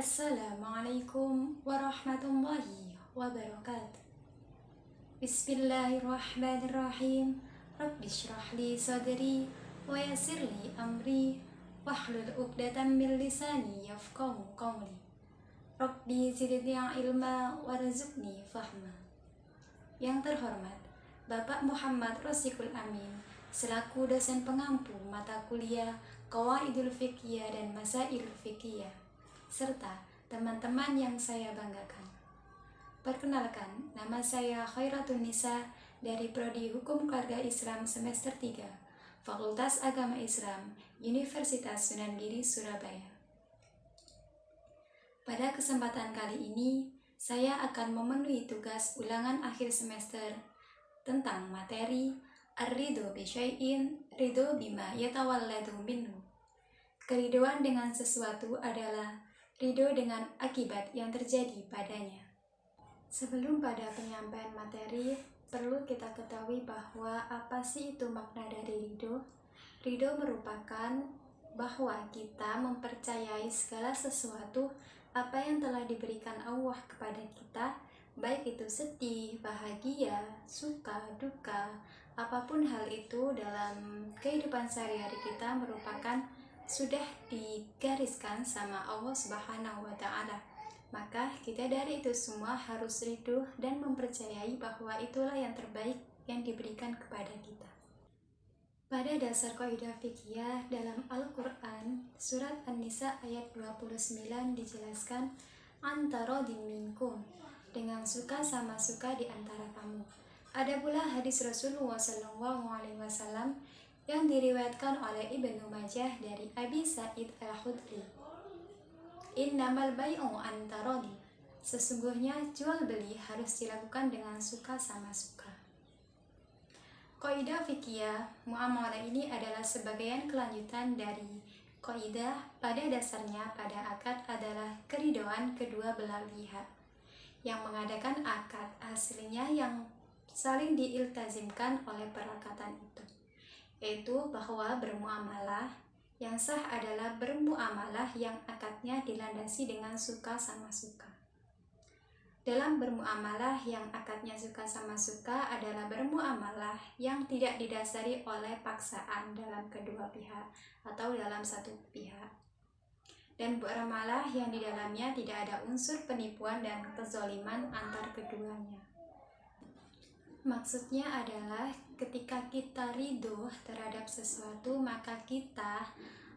Assalamualaikum warahmatullahi wabarakatuh. Bismillahirrahmanirrahim. Rabbi shrah li sadri wa yassir li amri wahlul 'uqdatam min lisani yafqahu qawli. Rabbi zidni ilma warzuqni fahma. Yang terhormat Bapak Muhammad Rasikul Amin selaku dosen pengampu mata kuliah Qawaidul Fiqhiyah dan Masail Fiqhiyah, serta teman-teman yang saya banggakan. Perkenalkan, nama saya Khairatun Nisa dari Prodi Hukum Keluarga Islam semester 3, Fakultas Agama Islam, Universitas Sunan Giri, Surabaya. Pada kesempatan kali ini, saya akan memenuhi tugas ulangan akhir semester tentang materi Ar-ridho bi syai'in ridho bima yatawalladu minhu. Keridoan dengan sesuatu adalah ridho dengan akibat yang terjadi padanya. Sebelum pada penyampaian materi, perlu kita ketahui bahwa apa sih itu makna dari ridho? Ridho merupakan bahwa kita mempercayai segala sesuatu apa yang telah diberikan Allah kepada kita, baik itu sedih, bahagia, suka, duka, apapun hal itu dalam kehidupan sehari-hari kita merupakan sudah digariskan sama Allah Subhanahu wa Ta'ala. Maka kita dari itu semua harus ridho dan mempercayai bahwa itulah yang terbaik yang diberikan kepada kita. Pada dasar kaidah fikih dalam Al-Quran, surat An-Nisa ayat 29 dijelaskan antara minkum, dengan suka sama suka di antara kamu. Ada pula hadis Rasulullah SAW yang diriwayatkan oleh Ibnu Majah dari Abi Sa'id Al-Khudri. Innamal bai'u antarodi. Sesungguhnya jual beli harus dilakukan dengan suka sama suka. Kaidah fikih muamalah ini adalah sebagian kelanjutan dari kaidah pada dasarnya pada akad adalah keridhoan kedua belah pihak. Yang mengadakan akad hasilnya yang saling diiltazimkan oleh perakatan itu, yaitu bahwa bermuamalah yang sah adalah bermuamalah yang akadnya dilandasi dengan suka sama suka. Dalam bermuamalah yang akadnya suka sama suka adalah bermuamalah yang tidak didasari oleh paksaan dalam kedua pihak atau dalam satu pihak, dan bermuamalah yang di dalamnya tidak ada unsur penipuan dan kezaliman antar keduanya. Maksudnya adalah ketika kita ridho terhadap sesuatu, maka kita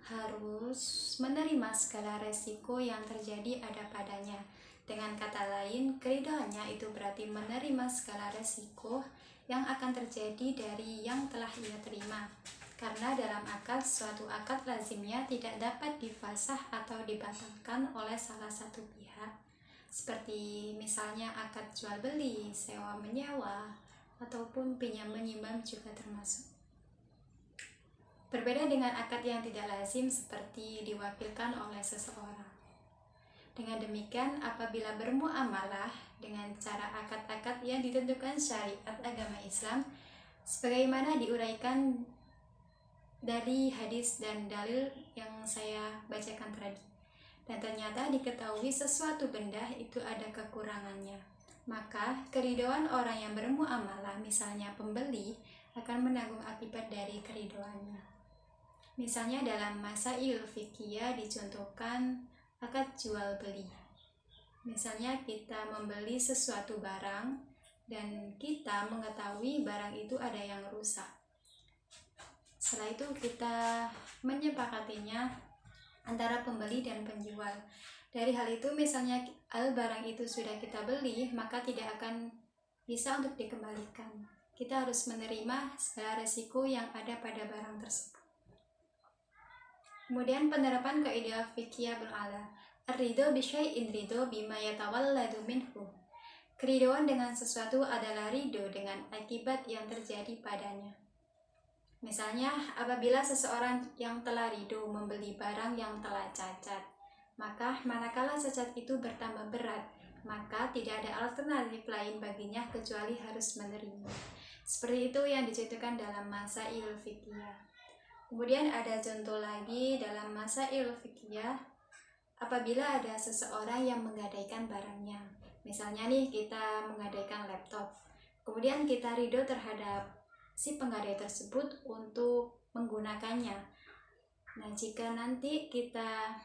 harus menerima segala resiko yang terjadi ada padanya. Dengan kata lain, keridhoannya itu berarti menerima segala resiko yang akan terjadi dari yang telah ia terima. Karena dalam akad, suatu akad lazimnya tidak dapat difasah atau dibatalkan oleh salah satu pihak. Seperti misalnya akad jual beli, sewa menyewa, ataupun pinjam menyimpan juga termasuk. Berbeda dengan akad yang tidak lazim seperti diwakilkan oleh seseorang. Dengan demikian, apabila bermuamalah dengan cara akad-akad yang ditentukan syariat agama Islam, sebagaimana diuraikan dari hadis dan dalil yang saya bacakan tadi, dan ternyata diketahui sesuatu benda itu ada kekurangannya, maka keridhoan orang yang bermuamalah, misalnya pembeli, akan menanggung akibat dari keridhoannya. Misalnya dalam masail fikih dicontohkan akad jual beli. Misalnya kita membeli sesuatu barang dan kita mengetahui barang itu ada yang rusak. Setelah itu kita menyepakatinya antara pembeli dan penjual. Dari hal itu misalnya barang itu sudah kita beli, maka tidak akan bisa untuk dikembalikan. Kita harus menerima segala resiko yang ada pada barang tersebut. Kemudian penerapan kaidah fikih berala ar-ridho bi syai'in ridho bima yatawalladu minhu. Keridhoan dengan sesuatu adalah ridho dengan akibat yang terjadi padanya. Misalnya apabila seseorang yang telah ridho membeli barang yang telah cacat, maka manakala cacat itu bertambah berat, maka tidak ada alternatif lain baginya kecuali harus menerima. Seperti itu yang dicontohkan dalam masail fikih. Kemudian ada contoh lagi dalam masail fikih apabila ada seseorang yang menggadaikan barangnya. Misalnya nih, kita menggadaikan laptop, kemudian kita ridho terhadap si penggadai tersebut untuk menggunakannya. Nah, jika nanti kita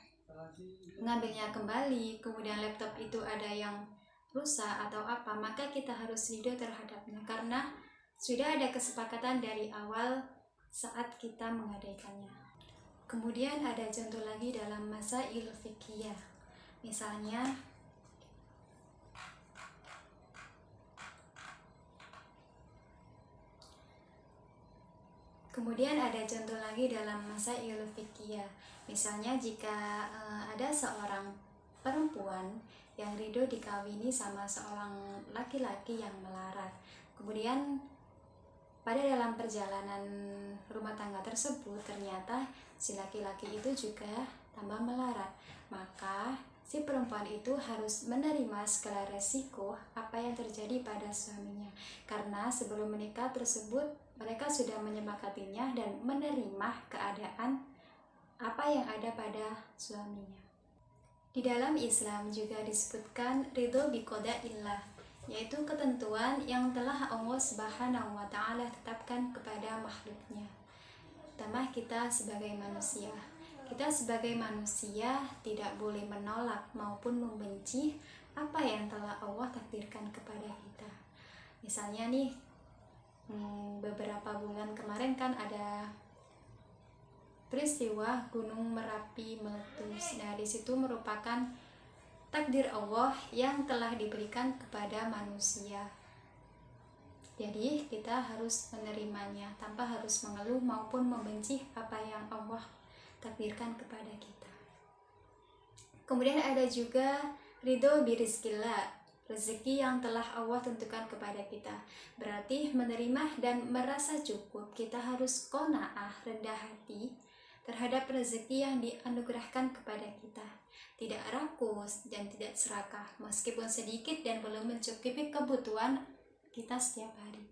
mengambilnya kembali, kemudian laptop itu ada yang rusak atau apa, maka kita harus ridho terhadapnya, karena sudah ada kesepakatan dari awal saat kita menggadaikannya. Kemudian ada contoh lagi dalam masail fikih. Misalnya, dalam masail fikih. Misalnya jika ada seorang perempuan yang ridho dikawini sama seorang laki-laki yang melarat. Kemudian pada dalam perjalanan rumah tangga tersebut ternyata si laki-laki itu juga tambah melarat. Maka si perempuan itu harus menerima segala resiko apa yang terjadi pada suaminya. Karena sebelum menikah tersebut mereka sudah menyepakatinya dan menerima keadaan apa yang ada pada suaminya. Di dalam Islam juga disebutkan ridho biqadaillah, yaitu ketentuan yang telah Allah Subhanahu wa Ta'ala tetapkan kepada makhluknya. Pertama, kita sebagai manusia tidak boleh menolak maupun membenci apa yang telah Allah takdirkan kepada kita. Misalnya nih, beberapa bulan kemarin kan ada peristiwa Gunung Merapi meletus. Nah, di situ merupakan takdir Allah yang telah diberikan kepada manusia. Jadi kita harus menerimanya tanpa harus mengeluh maupun membenci apa yang Allah takdirkan kepada kita. Kemudian ada juga ridho birizkillah, rezeki yang telah Allah tentukan kepada kita. Berarti menerima dan merasa cukup. Kita harus qanaah, rendah hati terhadap rezeki yang dianugerahkan kepada kita. Tidak rakus dan tidak serakah, meskipun sedikit dan belum mencukupi kebutuhan kita setiap hari.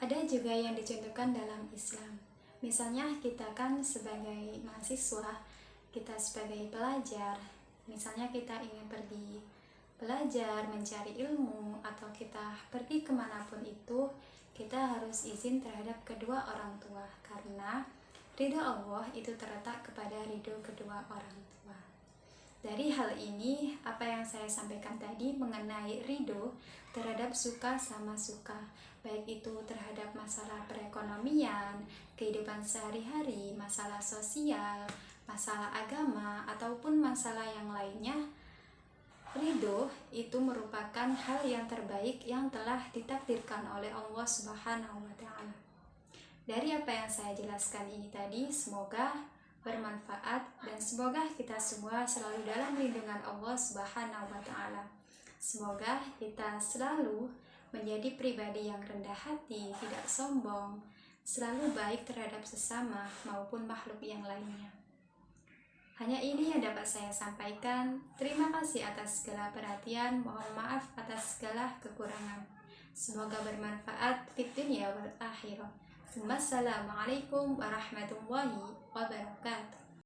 Ada juga yang dicontohkan dalam Islam. Misalnya kita kan sebagai mahasiswa, kita sebagai pelajar, misalnya kita ingin pergi belajar, mencari ilmu, atau kita pergi kemanapun itu, kita harus izin terhadap kedua orang tua, karena ridho Allah itu terletak kepada ridho kedua orang tua. Dari hal ini, apa yang saya sampaikan tadi mengenai ridho terhadap suka sama suka, baik itu terhadap masalah perekonomian, kehidupan sehari-hari, masalah sosial, masalah agama, ataupun masalah yang lainnya, ridho itu merupakan hal yang terbaik yang telah ditakdirkan oleh Allah Subhanahu wa Ta'ala. Dari apa yang saya jelaskan ini tadi, semoga bermanfaat dan semoga kita semua selalu dalam lindungan Allah Subhanahu wa Ta'ala. Semoga kita selalu menjadi pribadi yang rendah hati, tidak sombong, selalu baik terhadap sesama maupun makhluk yang lainnya. Hanya ini yang dapat saya sampaikan. Terima kasih atas segala perhatian. Mohon maaf atas segala kekurangan. Semoga bermanfaat fid dunya wal akhirah. Wassalamualaikum warahmatullahi wabarakatuh.